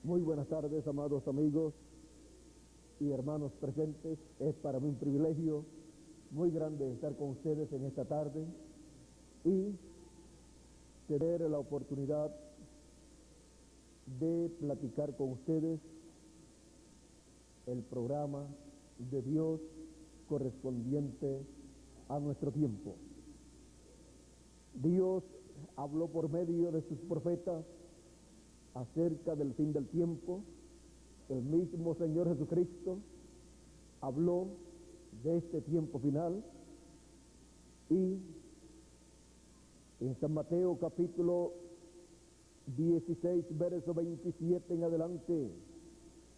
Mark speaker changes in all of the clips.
Speaker 1: Muy buenas tardes, amados amigos y hermanos presentes. Es para mí un privilegio muy grande estar con ustedes en esta tarde y tener la oportunidad de platicar con ustedes el programa de Dios correspondiente a nuestro tiempo. Dios habló por medio de sus profetas acerca del fin del tiempo. El mismo Señor Jesucristo habló de este tiempo final, y en San Mateo capítulo 16 verso 27 en adelante,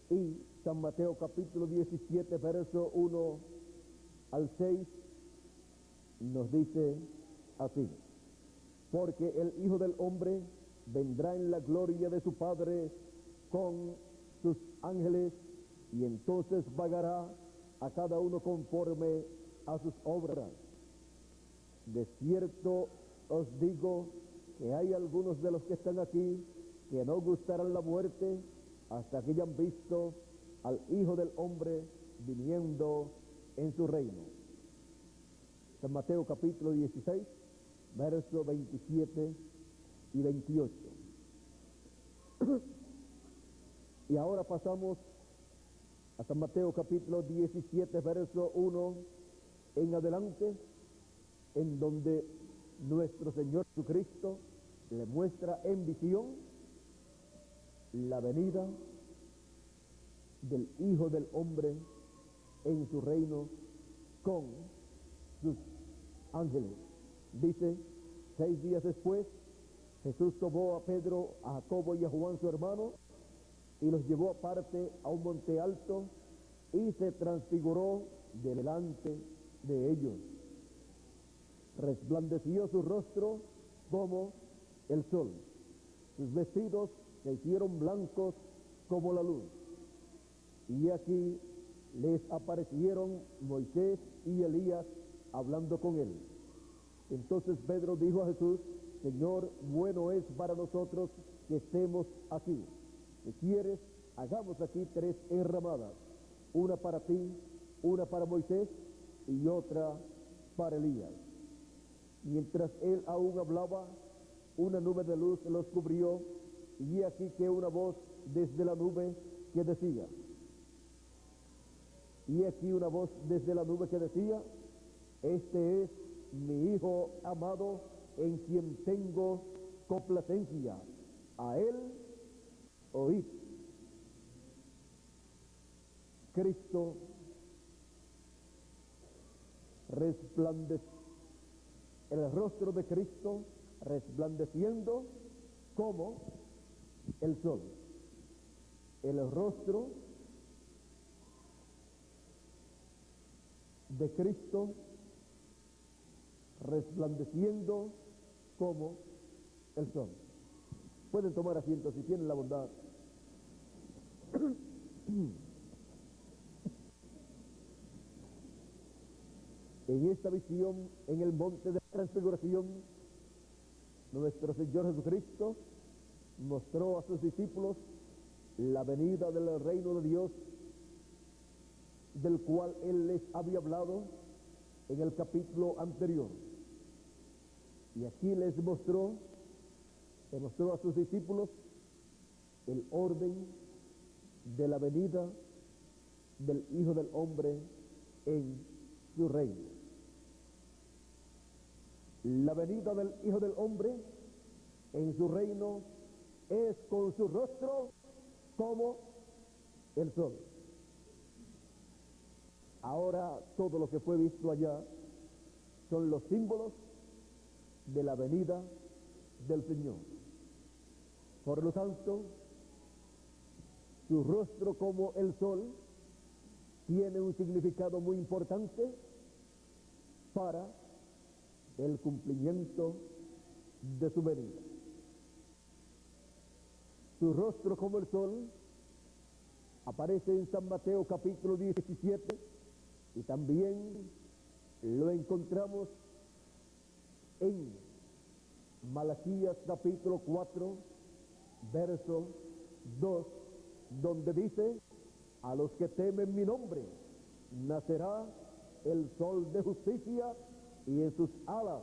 Speaker 1: y San Mateo capítulo 17 verso 1 al 6 nos dice así: porque el Hijo del Hombre vendrá en la gloria de su Padre con sus ángeles, y entonces pagará a cada uno conforme a sus obras. De cierto os digo que hay algunos de los que están aquí que no gustarán la muerte hasta que hayan visto al Hijo del Hombre viniendo en su reino. San Mateo capítulo 16, versos 27 y 28. Y ahora pasamos a San Mateo capítulo 17, verso 1 en adelante, en donde nuestro Señor Jesucristo le muestra en visión la venida del Hijo del Hombre en su reino con sus ángeles. Dice: 6 días después, Jesús tomó a Pedro, a Jacobo y a Juan su hermano, y los llevó aparte a un monte alto, y se transfiguró delante de ellos. Resplandeció su rostro como el sol, sus vestidos se hicieron blancos como la luz. Y aquí les aparecieron Moisés y Elías hablando con él. Entonces Pedro dijo a Jesús: Señor, bueno es para nosotros que estemos aquí. Si quieres, hagamos aquí 3 enramadas, una para ti, una para Moisés y otra para Elías. Mientras él aún hablaba, una nube de luz los cubrió, y aquí que una voz desde la nube que decía, este es mi Hijo amado, en quien tengo complacencia, a él oíd. Cristo el rostro de Cristo resplandeciendo como el sol. El rostro de Cristo resplandeciendo como el sol. Pueden tomar asiento si tienen la bondad. En esta visión, en el monte de la transfiguración, nuestro Señor Jesucristo mostró a sus discípulos la venida del reino de Dios, del cual Él les había hablado en el capítulo anterior. Y aquí les mostró a sus discípulos el orden de la venida del Hijo del Hombre en su reino. La venida del Hijo del Hombre en su reino es con su rostro como el sol. Ahora todo lo que fue visto allá son los símbolos de la venida del Señor. Por lo tanto, su rostro como el sol tiene un significado muy importante para el cumplimiento de su venida. Su rostro como el sol aparece en San Mateo capítulo 17, y también lo encontramos en Malaquías capítulo 4, verso 2 donde dice: a los que temen mi nombre nacerá el sol de justicia, y en sus alas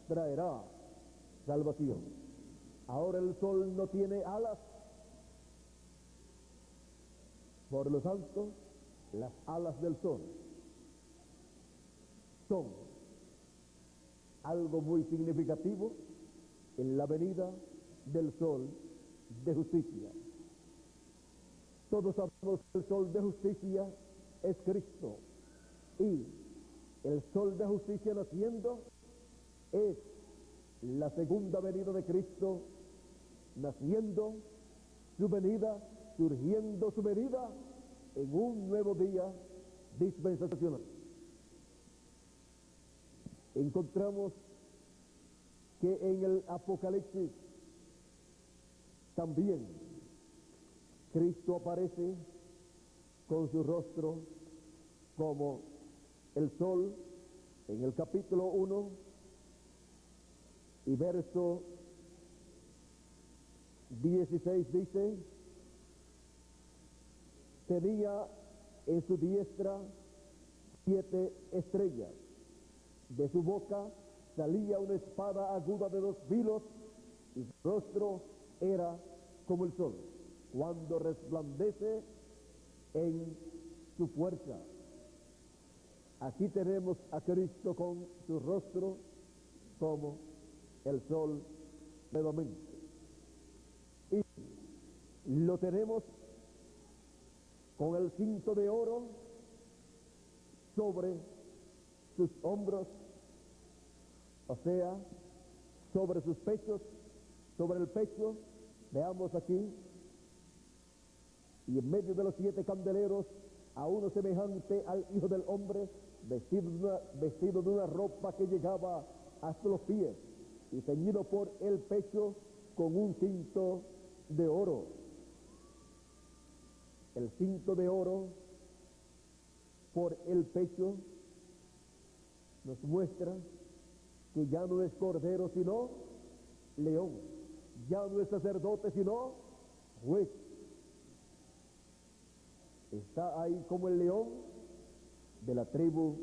Speaker 1: traerá salvación. Ahora el sol no tiene alas, por lo tanto las alas del sol son algo muy significativo en la venida del sol de justicia. Todos sabemos que el sol de justicia es Cristo, y el sol de justicia naciendo es la segunda venida de Cristo, naciendo su venida, surgiendo su venida en un nuevo día dispensacional. Encontramos que en el Apocalipsis también Cristo aparece con su rostro como el sol. En el capítulo 1 y verso 16 dice: tenía en su diestra 7 estrellas, de su boca salía una espada aguda de 2 filos, y su rostro era como el sol, cuando resplandece en su fuerza. Aquí tenemos a Cristo con su rostro como el sol nuevamente. Y lo tenemos con el cinto de oro sobre sus hombros, o sea, sobre sus pechos, sobre el pecho. Veamos aquí, y en medio de los 7 candeleros, a uno semejante al Hijo del Hombre, vestido de una ropa que llegaba hasta los pies, y ceñido por el pecho con un cinto de oro. El cinto de oro por el pecho nos muestra que ya no es cordero sino león, ya no es sacerdote sino juez. Está ahí como el león de la tribu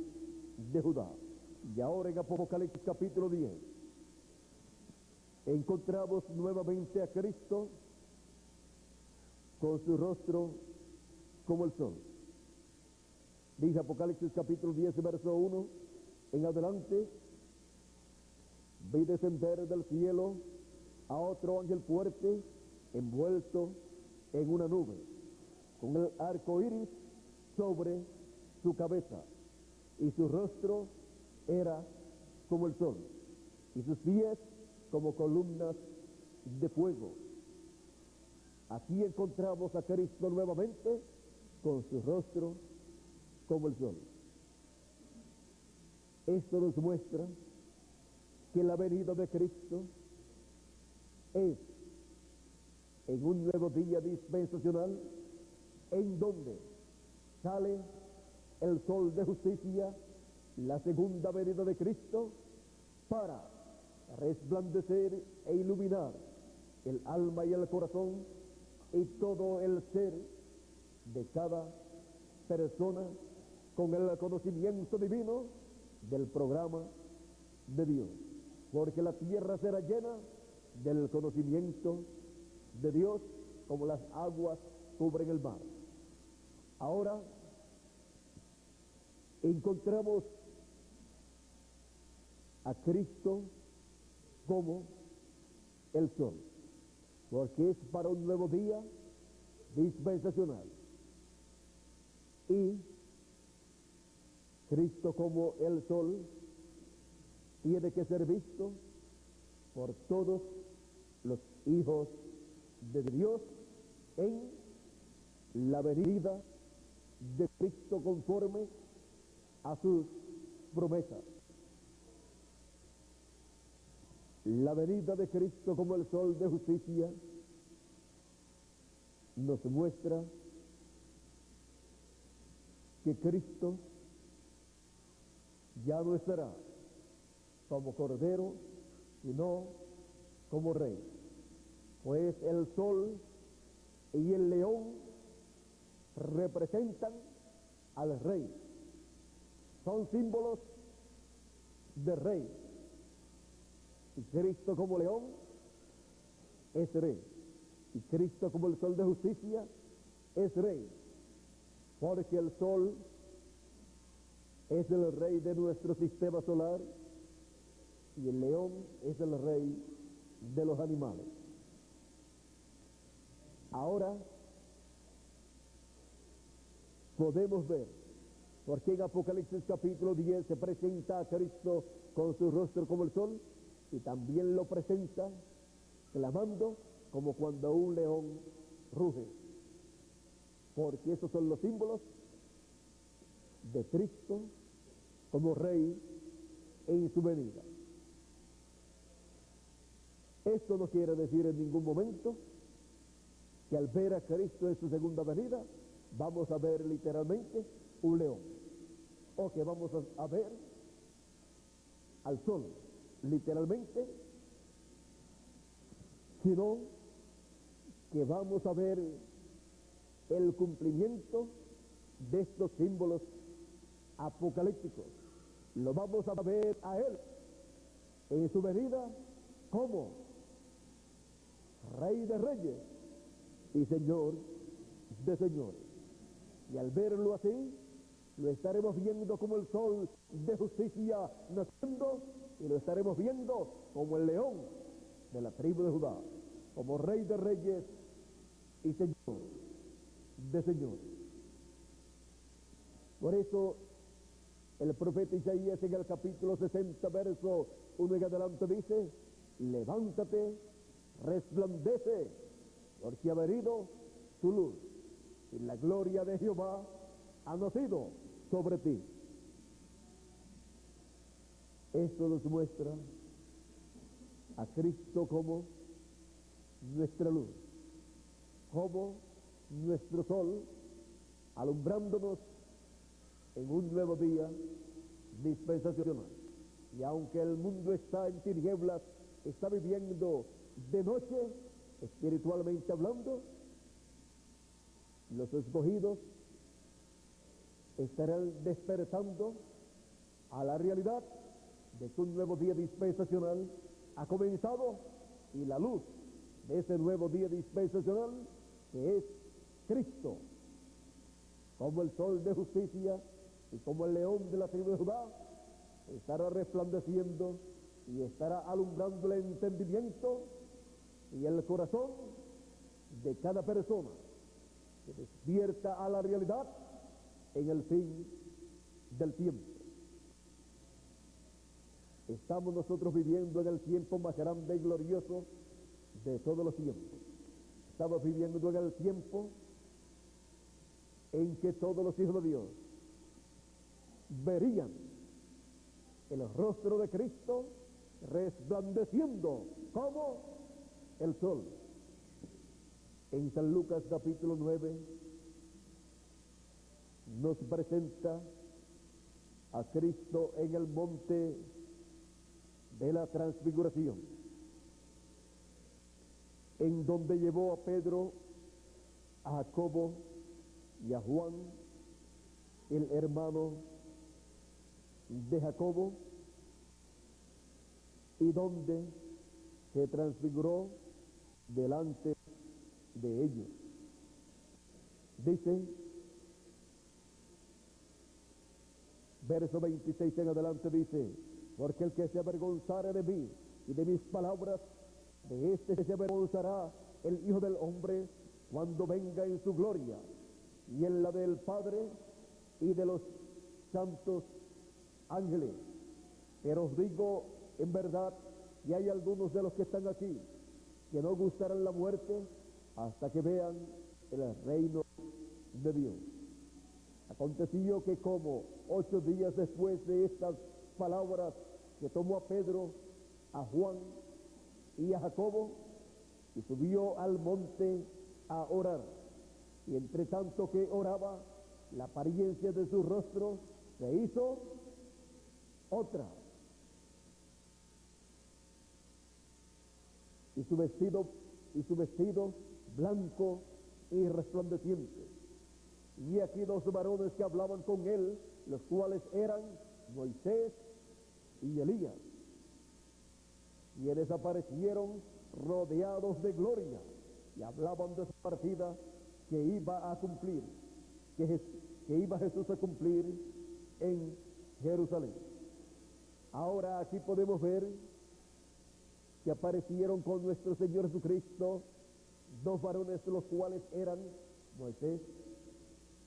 Speaker 1: de Judá. Y ahora en Apocalipsis capítulo 10 encontramos nuevamente a Cristo con su rostro como el sol. Dice Apocalipsis capítulo 10 verso 1 en adelante: vi descender del cielo a otro ángel fuerte, envuelto en una nube, con el arco iris sobre su cabeza, y su rostro era como el sol, y sus pies como columnas de fuego. Aquí encontramos a Cristo nuevamente con su rostro como el sol. Esto nos muestra que la venida de Cristo es en un nuevo día dispensacional, en donde sale el sol de justicia, la segunda venida de Cristo, para resplandecer e iluminar el alma y el corazón y todo el ser de cada persona con el conocimiento divino del programa de Dios, porque la tierra será llena del conocimiento de Dios como las aguas cubren el mar. Ahora encontramos a Cristo como el sol, porque es para un nuevo día dispensacional. Y Cristo como el sol tiene que ser visto por todos los hijos de Dios en la venida de Cristo conforme a sus promesas. La venida de Cristo como el sol de justicia nos muestra que Cristo ya no estará como cordero, sino como rey, pues el sol y el león representan al rey, son símbolos de rey. Y Cristo como león es rey, y Cristo como el sol de justicia es rey, porque el sol es el rey de nuestro sistema solar y el león es el rey de los animales. Ahora podemos ver por qué en Apocalipsis capítulo 10 se presenta a Cristo con su rostro como el sol, y también lo presenta clamando como cuando un león ruge, porque esos son los símbolos de Cristo como rey en su venida. Esto no quiere decir en ningún momento que al ver a Cristo en su segunda venida vamos a ver literalmente un león, o que vamos a ver al sol literalmente, sino que vamos a ver el cumplimiento de estos símbolos apocalípticos. Lo vamos a ver a él en su venida como Rey de Reyes y Señor de Señores. Y al verlo así, lo estaremos viendo como el sol de justicia naciendo, y lo estaremos viendo como el león de la tribu de Judá, como Rey de Reyes y Señor de Señores. Por eso el profeta Isaías en el capítulo 60, verso 1 en adelante dice: levántate, resplandece, porque ha venido tu luz, y la gloria de Jehová ha nacido sobre ti. Esto nos muestra a Cristo como nuestra luz, como nuestro sol, alumbrándonos en un nuevo día dispensacional. Y aunque el mundo está en tinieblas, está viviendo de noche, espiritualmente hablando, los escogidos estarán despertando a la realidad de que un nuevo día dispensacional ha comenzado, y la luz de ese nuevo día dispensacional, que es Cristo, como el sol de justicia y como el león de la tribu de Judá, estará resplandeciendo y estará alumbrando el entendimiento y el corazón de cada persona que despierta a la realidad en el fin del tiempo. Estamos nosotros viviendo en el tiempo más grande y glorioso de todos los tiempos. Estamos viviendo en el tiempo en que todos los hijos de Dios verían el rostro de Cristo resplandeciendo como el sol. En San Lucas capítulo 9 nos presenta a Cristo en el monte de la transfiguración, en donde llevó a Pedro, a Jacobo y a Juan, el hermano de Jacobo, y donde se transfiguró delante de ellos. Dice, verso 26 en adelante, dice: porque el que se avergonzare de mí y de mis palabras, de este se avergonzará el Hijo del Hombre cuando venga en su gloria, y en la del Padre y de los santos ángeles. Pero os digo en verdad que hay algunos de los que están aquí que no gustarán la muerte hasta que vean el reino de Dios. Aconteció que como 8 días después de estas palabras, que tomó a Pedro, a Juan y a Jacobo, y subió al monte a orar. Y entre tanto que oraba, la apariencia de su rostro se hizo otra, y su vestido blanco y resplandeciente. y aquí dos varones que hablaban con él, los cuales eran Moisés y Elías, quienes aparecieron rodeados de gloria y hablaban de su partida que iba a cumplir, que iba Jesús a cumplir en Jerusalén. Ahora aquí podemos ver que aparecieron con nuestro Señor Jesucristo dos varones, los cuales eran Moisés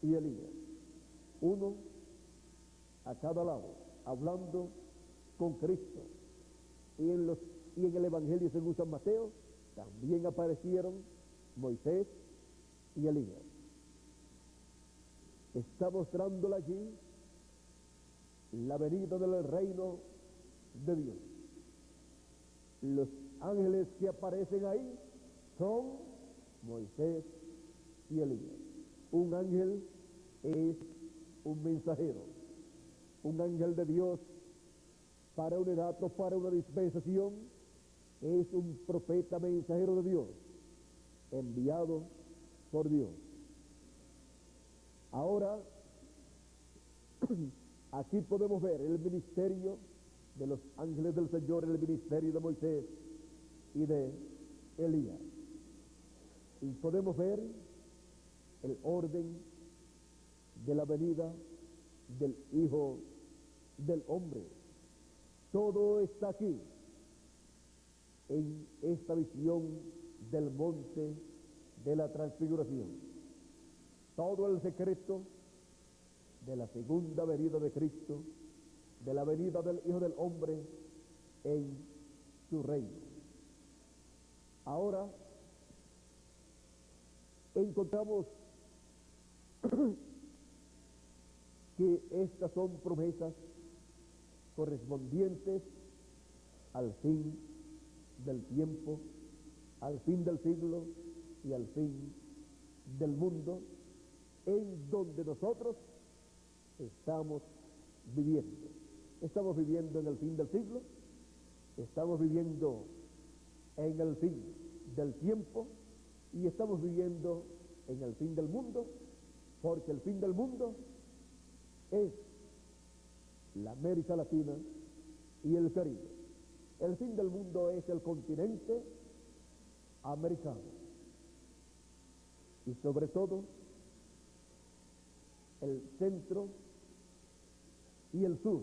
Speaker 1: y Elías, uno a cada lado, hablando con Cristo. Y en el Evangelio según San Mateo también aparecieron Moisés y Elías. Está mostrándole allí la venida del reino de Dios. Los ángeles que aparecen ahí son Moisés y Elías. Un ángel es un mensajero, un ángel de Dios para una edad o para una dispensación, es un profeta mensajero de Dios, enviado por Dios. Ahora, aquí podemos ver el ministerio de los ángeles del Señor, el ministerio de Moisés y de Elías. Y podemos ver el orden de la venida del Hijo del Hombre. Todo está aquí, en esta visión del monte de la transfiguración. Todo el secreto de la segunda venida de Cristo, de la venida del Hijo del Hombre en su reino. Ahora encontramos que estas son promesas correspondientes al fin del tiempo, al fin del siglo y al fin del mundo, en donde nosotros estamos viviendo. Estamos viviendo en el fin del siglo, estamos viviendo en el fin del tiempo y estamos viviendo en el fin del mundo, porque el fin del mundo es la América Latina y el Caribe. El fin del mundo es el continente americano y sobre todo el centro y el sur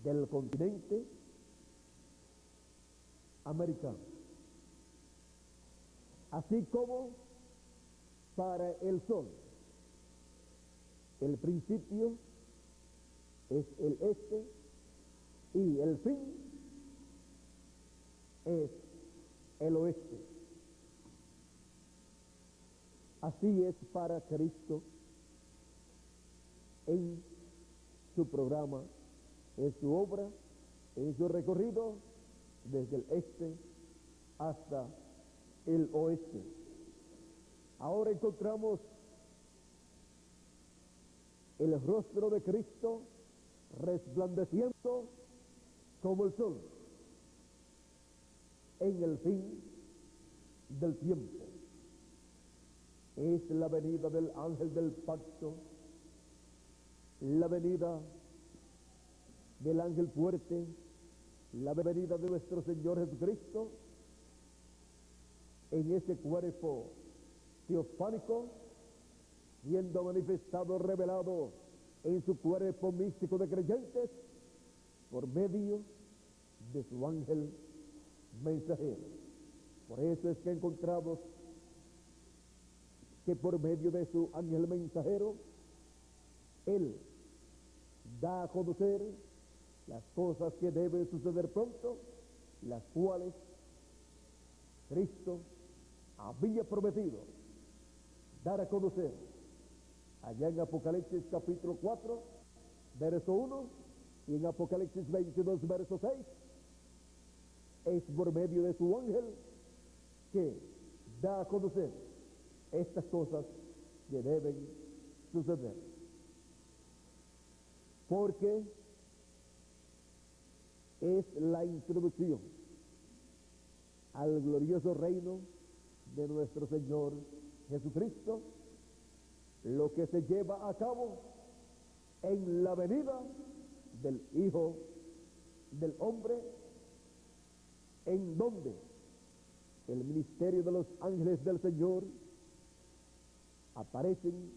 Speaker 1: del continente americano, así como para el sol. El principio es el este y el fin es el oeste. Así es para Cristo en su programa, en su obra, en su recorrido desde el este hasta el oeste. Ahora encontramos el rostro de Cristo resplandeciendo como el sol en el fin del tiempo. Es la venida del ángel del pacto, la venida del ángel fuerte, la venida de nuestro Señor Jesucristo en ese cuerpo teofánico, siendo manifestado, revelado en su cuerpo místico de creyentes por medio de su ángel mensajero. Por eso es que encontramos que por medio de su ángel mensajero, Él da a conocer las cosas que deben suceder pronto, las cuales Cristo había prometido dar a conocer allá en Apocalipsis capítulo 4, verso 1, y en Apocalipsis 22, verso 6, es por medio de su ángel que da a conocer estas cosas que deben suceder. Porque es la introducción al glorioso reino de nuestro Señor Jesucristo, lo que se lleva a cabo en la venida del Hijo del Hombre, en donde el ministerio de los ángeles del Señor aparecen,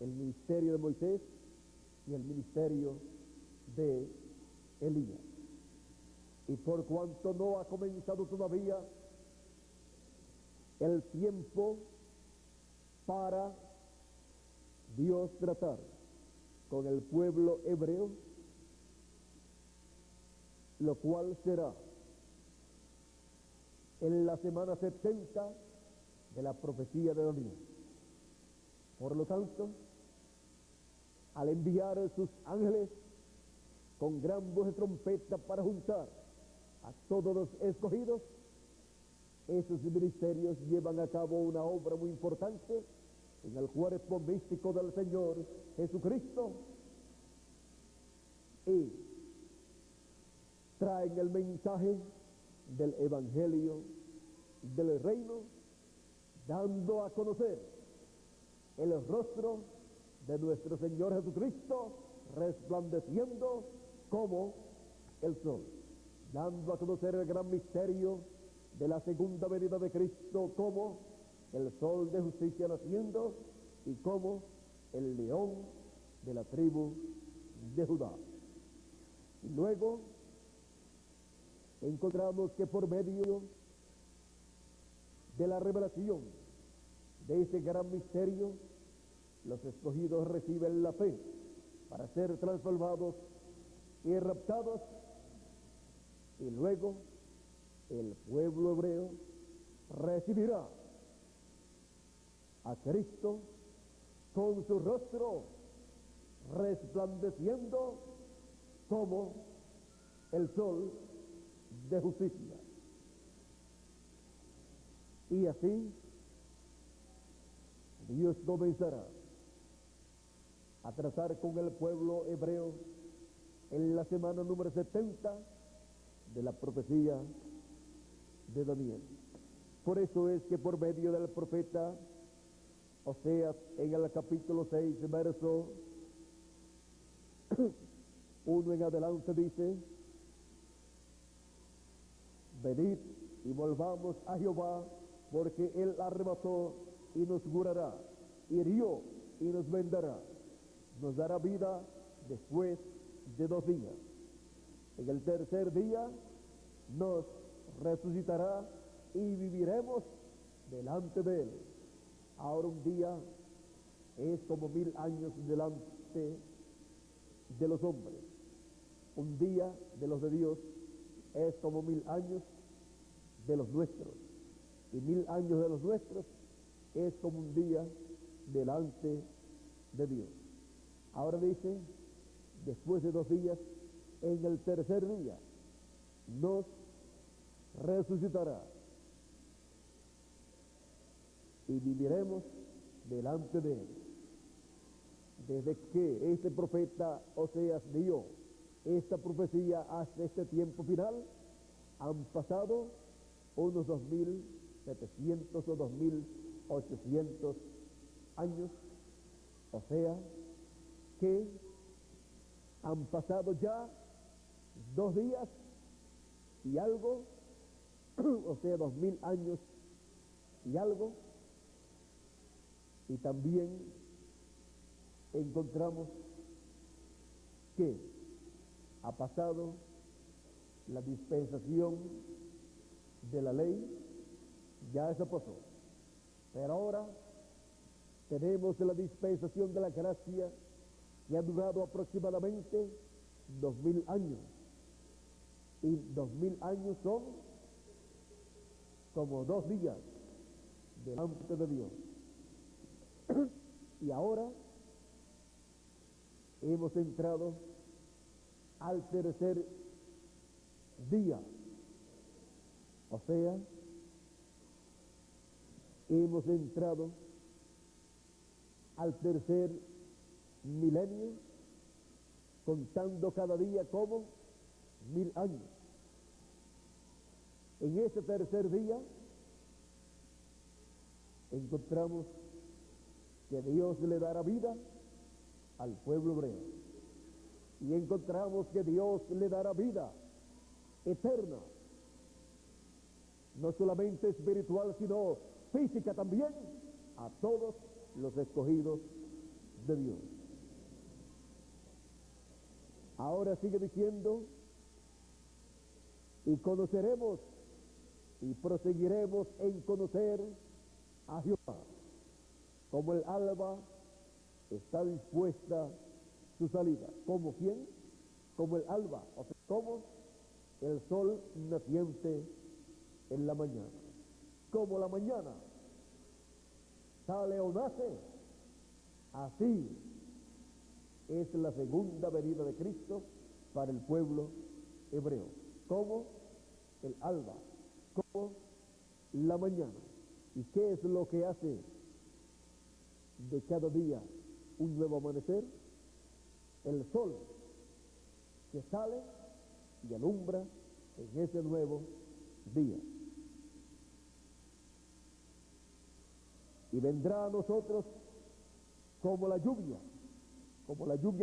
Speaker 1: el ministerio de Moisés y el ministerio de Elías. Y por cuanto no ha comenzado todavía el tiempo para Dios tratar con el pueblo hebreo, lo cual será en la semana 70 de la profecía de Daniel. Por lo tanto, al enviar a sus ángeles con gran voz de trompeta para juntar a todos los escogidos, esos ministerios llevan a cabo una obra muy importante en el cuerpo místico del Señor Jesucristo y traen el mensaje del Evangelio del reino, dando a conocer el rostro de nuestro Señor Jesucristo resplandeciendo como el sol, dando a conocer el gran misterio de la segunda venida de Cristo como el sol de justicia naciendo y como el león de la tribu de Judá. Y luego encontramos que por medio de la revelación de ese gran misterio, los escogidos reciben la fe para ser transformados y raptados, y luego el pueblo hebreo recibirá a Cristo con su rostro resplandeciendo como el sol de justicia. Y así Dios comenzará a tratar con el pueblo hebreo en la semana número 70 de la profecía de Daniel. Por eso es que por medio del profeta Oseas, en el capítulo 6, verso 1 en adelante, dice: venid y volvamos a Jehová, porque él arrebató y nos curará, hirió y nos vendará, nos dará vida después de 2 días. En el tercer día nos resucitará y viviremos delante de él. Ahora un día es como 1000 años delante de los hombres. Un día de los de Dios es como 1000 años de los nuestros. Y 1000 años de los nuestros es como un día delante de Dios. Ahora dice, después de 2 días, en el tercer día, nos resucitará y viviremos delante de él. Desde que este profeta Oseas dio esta profecía hasta este tiempo final, han pasado unos 2700 o 2800 años, o sea que han pasado ya 2 días y algo, o sea 2000 años y algo, y también encontramos que ha pasado la dispensación de la ley, ya eso pasó, pero ahora tenemos la dispensación de la gracia, que ha durado aproximadamente 2000 años, y 2000 años son como 2 días delante de Dios. Y ahora hemos entrado al tercer día, o sea, hemos entrado al tercer milenio, contando cada día como 1000 años. En ese tercer día encontramos que Dios le dará vida al pueblo hebreo. Y encontramos que Dios le dará vida eterna, no solamente espiritual, sino física también, a todos los escogidos de Dios. Ahora sigue diciendo, y conoceremos y proseguiremos en conocer a Jehová, como el alba está dispuesta su salida. ¿Como quién? Como el alba, o sea, como el sol naciente en la mañana. Como la mañana sale o nace, así es la segunda venida de Cristo para el pueblo hebreo. Como el alba, como la mañana. ¿Y qué es lo que hace de cada día un nuevo amanecer? El sol que sale y alumbra en ese nuevo día. Y vendrá a nosotros como la lluvia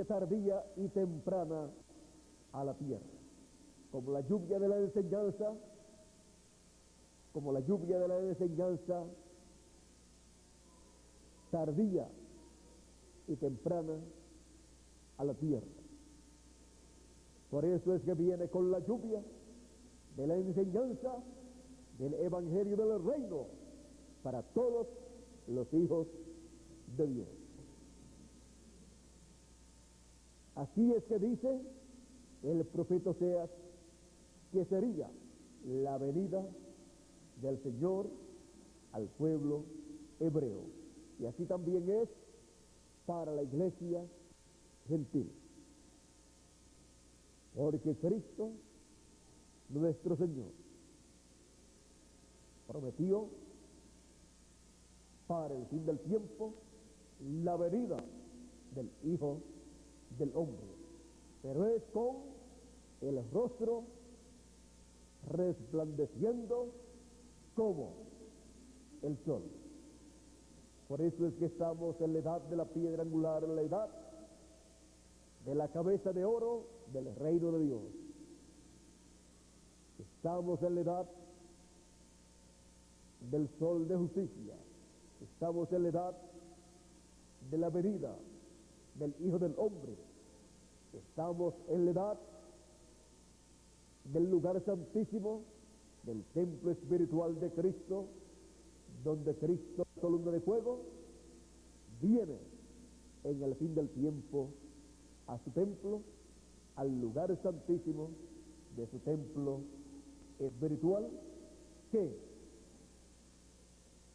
Speaker 1: tardía y temprana a la tierra, como la lluvia de la enseñanza, tardía y temprana a la tierra. Por eso es que viene con la lluvia de la enseñanza del evangelio del reino para todos los hijos de Dios. Así es que dice el profeta Oseas que sería la venida del Señor al pueblo hebreo. Y así también es para la iglesia gentil. Porque Cristo, nuestro Señor, prometió para el fin del tiempo la venida del Hijo del Hombre. Pero es con el rostro resplandeciendo como el sol. Por eso es que estamos en la edad de la piedra angular, en la edad de la cabeza de oro del reino de Dios. Estamos en la edad del sol de justicia. Estamos en la edad de la venida del Hijo del Hombre. Estamos en la edad del lugar santísimo, del templo espiritual de Cristo, donde Cristo, columna de fuego, viene en el fin del tiempo a su templo, al lugar santísimo de su templo espiritual, que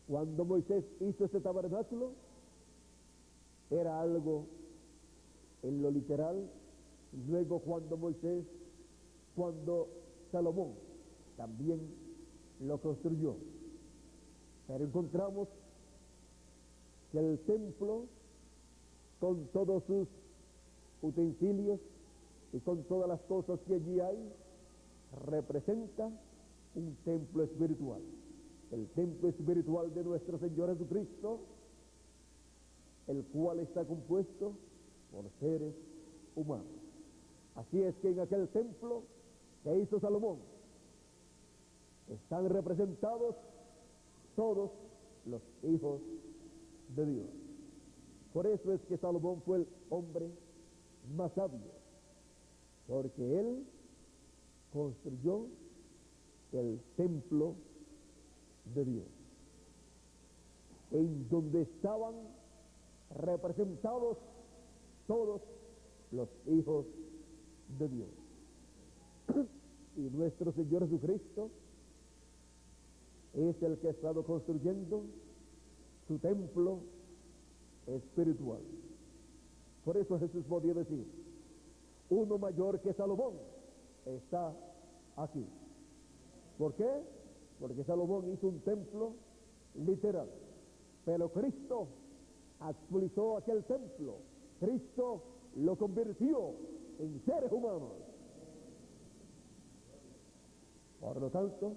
Speaker 1: cuando Moisés hizo este tabernáculo era algo en lo literal, y luego cuando Salomón también lo construyó. Pero encontramos que el templo, con todos sus utensilios y con todas las cosas que allí hay, representa un templo espiritual. El templo espiritual de nuestro Señor Jesucristo, el cual está compuesto por seres humanos. Así es que en aquel templo que hizo Salomón están representados todos los hijos de Dios. Por eso es que Salomón fue el hombre más sabio, porque él construyó el templo de Dios, en donde estaban representados todos los hijos de Dios. Y nuestro Señor Jesucristo es el que ha estado construyendo su templo espiritual. Por eso Jesús podía decir, uno mayor que Salomón está aquí. ¿Por qué? Porque Salomón hizo un templo literal, pero Cristo actualizó aquel templo. Cristo lo convirtió en seres humanos. Por lo tanto,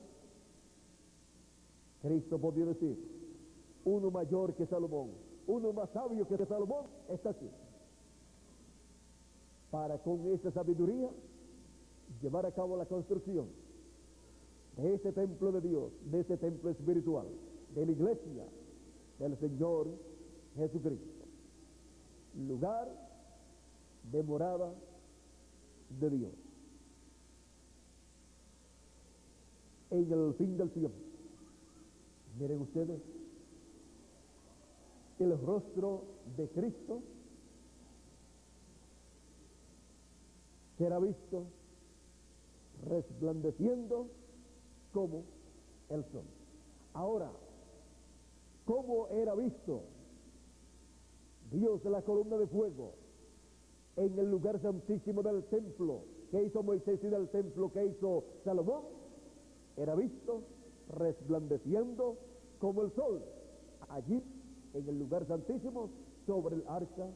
Speaker 1: Cristo podía decir, uno mayor que Salomón uno más sabio que Salomón, está aquí, para con esa sabiduría llevar a cabo la construcción de este templo de Dios, de este templo espiritual, de la iglesia del Señor Jesucristo, lugar de morada de Dios. En el fin del tiempo, miren ustedes, el rostro de Cristo será visto resplandeciendo como el sol. Ahora, ¿cómo era visto Dios de la columna de fuego en el lugar santísimo del templo que hizo Moisés y del templo que hizo Salomón? Era visto resplandeciendo como el sol allí en el lugar santísimo sobre el arca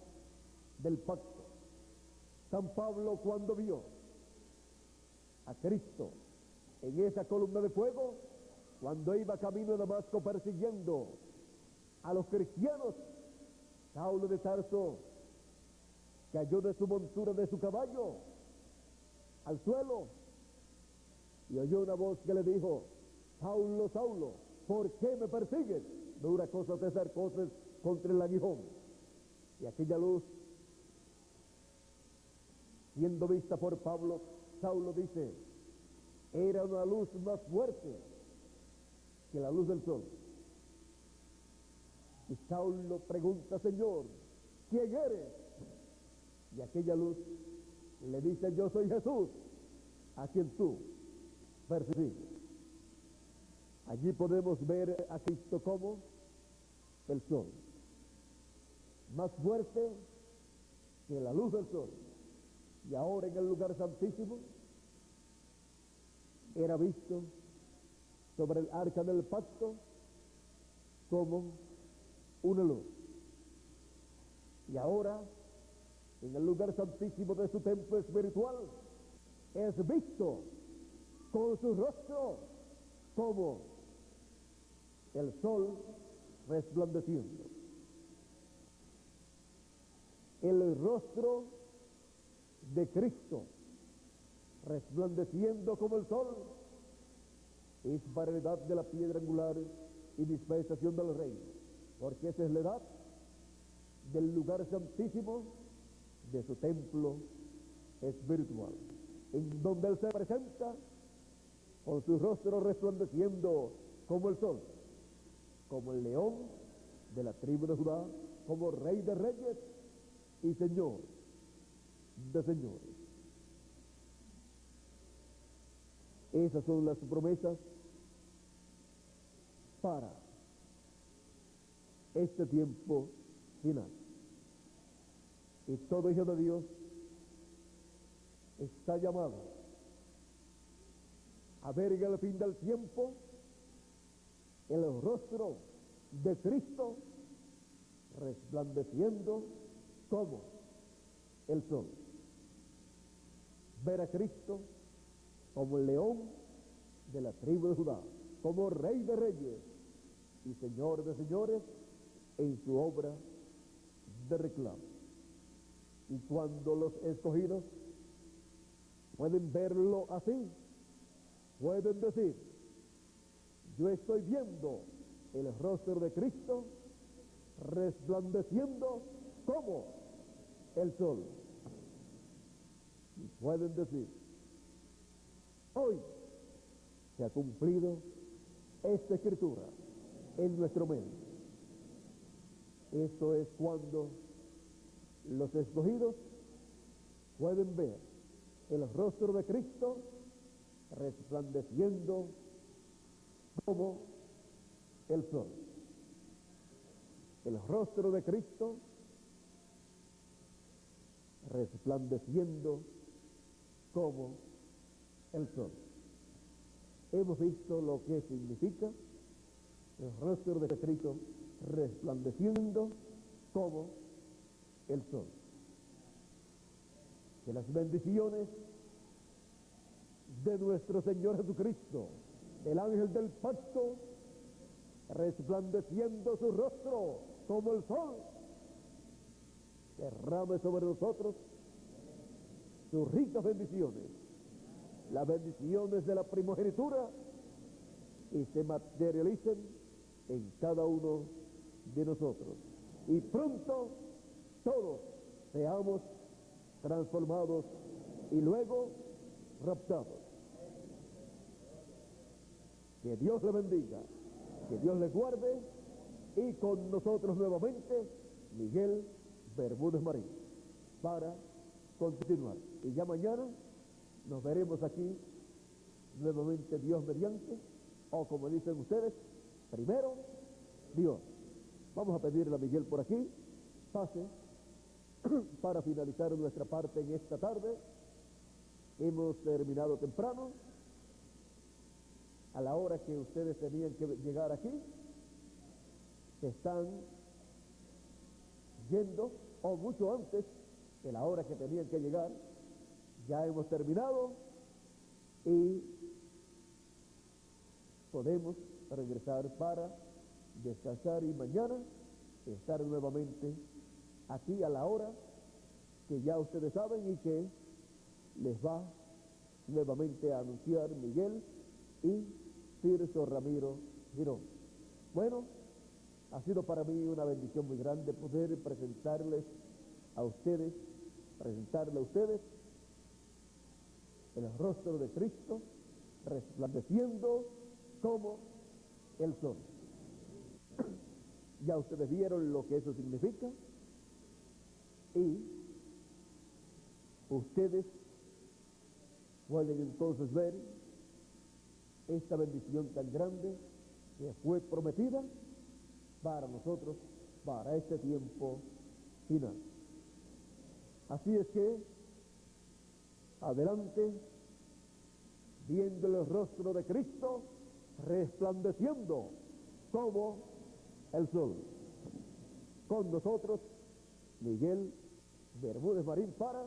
Speaker 1: del pacto. San Pablo, cuando vio a Cristo en esa columna de fuego, cuando iba camino de Damasco persiguiendo a los cristianos, Saulo de Tarso cayó de su montura, de su caballo, al suelo, y oyó una voz que le dijo: Saulo, Saulo, ¿por qué me persigues? Dura cosa de hacer cosas contra el aguijón. Y aquella luz, siendo vista por Pablo, Saulo dice, era una luz más fuerte que la luz del sol. Y Saulo pregunta: Señor, ¿quién eres? Y aquella luz le dice: yo soy Jesús, a quien tú persigues. Allí podemos ver a Cristo como el sol, más fuerte que la luz del sol. Y ahora en el lugar santísimo era visto sobre el arca del pacto como una luz. Y ahora en el lugar santísimo de su templo espiritual es visto con su rostro como el sol resplandeciendo. El rostro de Cristo resplandeciendo como el sol es para la edad de la piedra angular y dispensación del reino, porque esa es la edad del lugar santísimo de su templo espiritual, en donde Él se presenta con su rostro resplandeciendo como el sol, como el león de la tribu de Judá, como Rey de reyes y Señor de señores. Esas son las promesas para este tiempo final. Y todo hijo de Dios está llamado a ver en el fin del tiempo el rostro de Cristo resplandeciendo como el sol. Ver a Cristo como el león de la tribu de Judá, como Rey de reyes y Señor de señores en su obra de reclamo. Y cuando los escogidos pueden verlo así, pueden decir: yo estoy viendo el rostro de Cristo resplandeciendo como el sol. Y pueden decir: hoy se ha cumplido esta escritura en nuestro medio. Esto es cuando los escogidos pueden ver el rostro de Cristo resplandeciendo como el sol. El rostro de Cristo resplandeciendo como el sol. Hemos visto lo que significa el rostro de Cristo resplandeciendo como el sol. Que las bendiciones de nuestro Señor Jesucristo, el ángel del pacto, resplandeciendo su rostro como el sol, derrame sobre nosotros sus ricas bendiciones, las bendiciones de la primogenitura, y se materialicen en cada uno de nosotros. Y pronto todos seamos transformados y luego raptados. Que Dios le bendiga, que Dios le guarde, y con nosotros nuevamente Miguel Bermúdez Marín para continuar. Y ya mañana nos veremos aquí nuevamente, Dios mediante, o como dicen ustedes, primero Dios. Vamos a pedirle a Miguel por aquí, pase, para finalizar nuestra parte en esta tarde. Hemos terminado temprano, a la hora que ustedes tenían que llegar aquí, se están yendo, o mucho antes de la hora que tenían que llegar. Ya hemos terminado y podemos regresar para descansar y mañana estar nuevamente aquí a la hora que ya ustedes saben y que les va nuevamente a anunciar Miguel y Tirso Ramiro Girón. Bueno, ha sido para mí una bendición muy grande poder presentarle a ustedes el rostro de Cristo resplandeciendo como el sol. Ya ustedes vieron lo que eso significa, y ustedes pueden entonces ver esta bendición tan grande que fue prometida para nosotros, para este tiempo final. Así es que, adelante, viendo el rostro de Cristo resplandeciendo como el sol. Con nosotros, Miguel Bermúdez Marín, para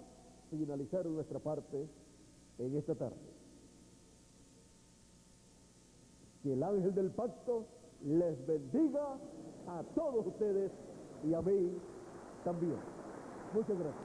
Speaker 1: finalizar nuestra parte en esta tarde. Que el ángel del pacto les bendiga a todos ustedes y a mí también. Muchas gracias.